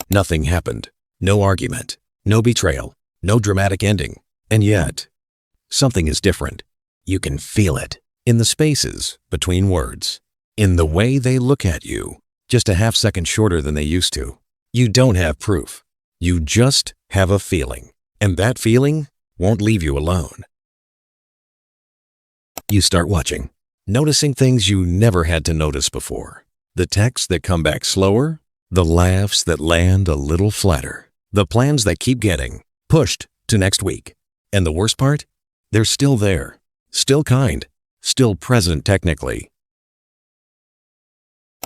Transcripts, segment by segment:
Nothing happened. No argument. No betrayal. No dramatic ending. And yet, something is different. You can feel it in the spaces between words, in the way they look at you, just a half second shorter than they used to. You don't have proof. You just have a feeling, and that feeling won't leave you alone. You start watching, noticing things you never had to notice before. The texts that come back slower, the laughs that land a little flatter, the plans that keep getting pushed to next week. And the worst part? They're still there, still kind, still present technically.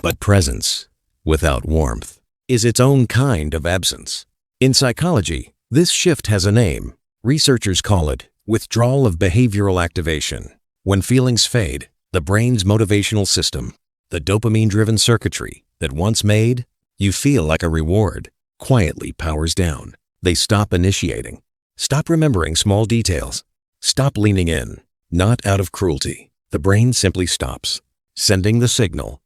But presence without warmth is its own kind of absence. In psychology, this shift has a name. Researchers call it withdrawal of behavioral activation. When feelings fade, the brain's motivational system, the dopamine-driven circuitry that once made you feel like a reward, quietly powers down. They stop initiating, stop remembering small details, stop leaning in, not out of cruelty. The brain simply stops, sending the signal.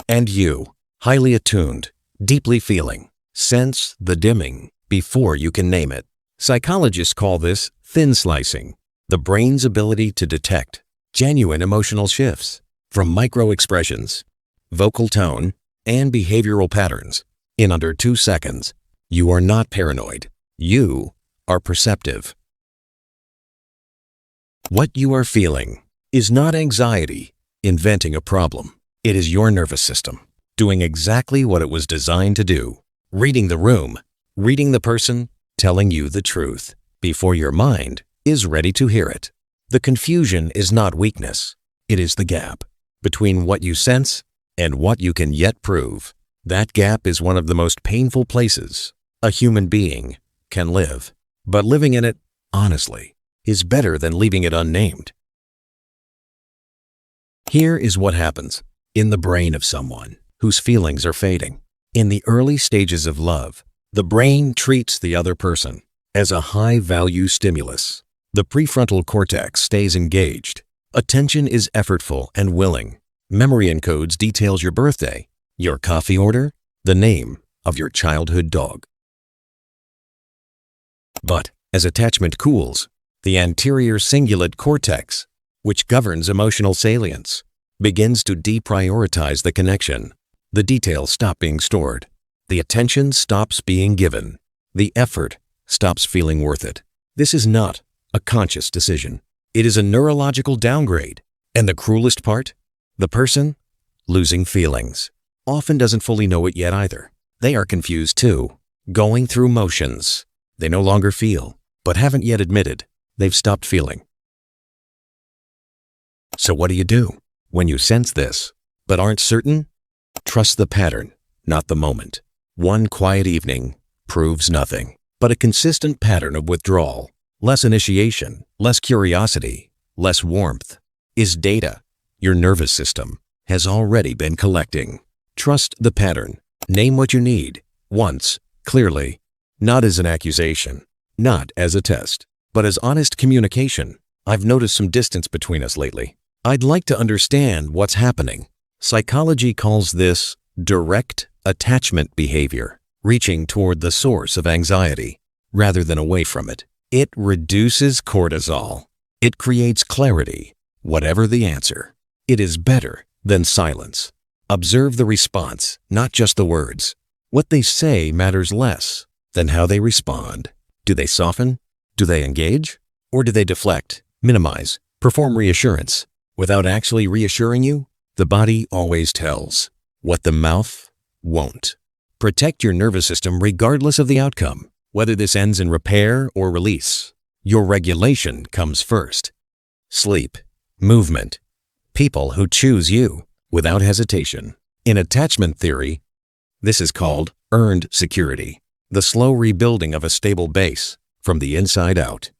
And you, highly attuned, deeply feeling, sense the dimming before you can name it. Psychologists call this thin slicing, the brain's ability to detect genuine emotional shifts from micro-expressions, vocal tone, and behavioral patterns in under 2 seconds. You are not paranoid. You are perceptive. What you are feeling is not anxiety inventing a problem. It is your nervous system doing exactly what it was designed to do, reading the room, reading the person, telling you the truth before your mind is ready to hear it. The confusion is not weakness. It is the gap between what you sense and what you can yet prove. That gap is one of the most painful places a human being can live. But living in it, honestly, is better than leaving it unnamed. Here is what happens in the brain of someone whose feelings are fading. In the early stages of love, the brain treats the other person as a high-value stimulus. The prefrontal cortex stays engaged. Attention is effortful and willing. Memory encodes details your birthday, your coffee order, the name of your childhood dog. But as attachment cools, the anterior cingulate cortex, which governs emotional salience, begins to deprioritize the connection. The details stop being stored. The attention stops being given. The effort stops feeling worth it. This is not a conscious decision. It is a neurological downgrade. And the cruelest part? The person losing feelings often doesn't fully know it yet either. They are confused too, going through motions. They no longer feel, but haven't yet admitted they've stopped feeling. So what do? When you sense this, but aren't certain? Trust the pattern, not the moment. One quiet evening proves nothing, but a consistent pattern of withdrawal, less initiation, less curiosity, less warmth, is data your nervous system has already been collecting. Trust the pattern. Name what you need, once, clearly, not as an accusation, not as a test, but as honest communication. I've noticed some distance between us lately. I'd like to understand what's happening. Psychology calls this direct attachment behavior, reaching toward the source of anxiety rather than away from it. It reduces cortisol. It creates clarity, whatever the answer. It is better than silence. Observe the response, not just the words. What they say matters less than how they respond. Do they soften? Do they engage? Or do they deflect, minimize, perform reassurance? Without actually reassuring you, the body always tells what the mouth won't. Protect your nervous system regardless of the outcome, whether this ends in repair or release. Your regulation comes first. Sleep, movement, people who choose you without hesitation. In attachment theory, this is called earned security, the slow rebuilding of a stable base from the inside out.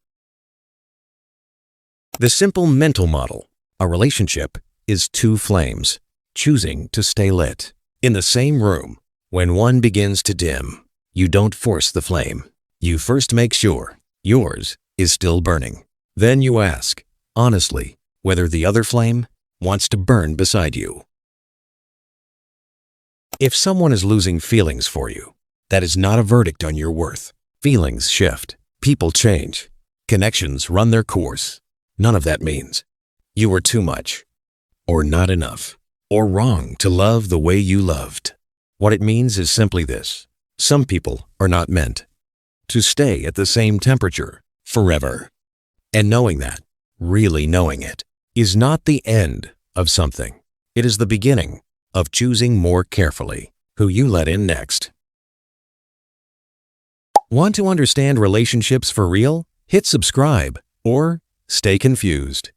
The simple mental model: a relationship is two flames choosing to stay lit. In the same room, when one begins to dim, you don't force the flame. You first make sure yours is still burning. Then you ask, honestly, whether the other flame wants to burn beside you. If someone is losing feelings for you, that is not a verdict on your worth. Feelings shift. People change. Connections run their course. None of that means you were too much, or not enough, or wrong to love the way you loved. What it means is simply this: some people are not meant to stay at the same temperature forever. And knowing that, really knowing it, is not the end of something. It is the beginning of choosing more carefully who you let in next. Want to understand relationships for real? Hit subscribe or stay confused.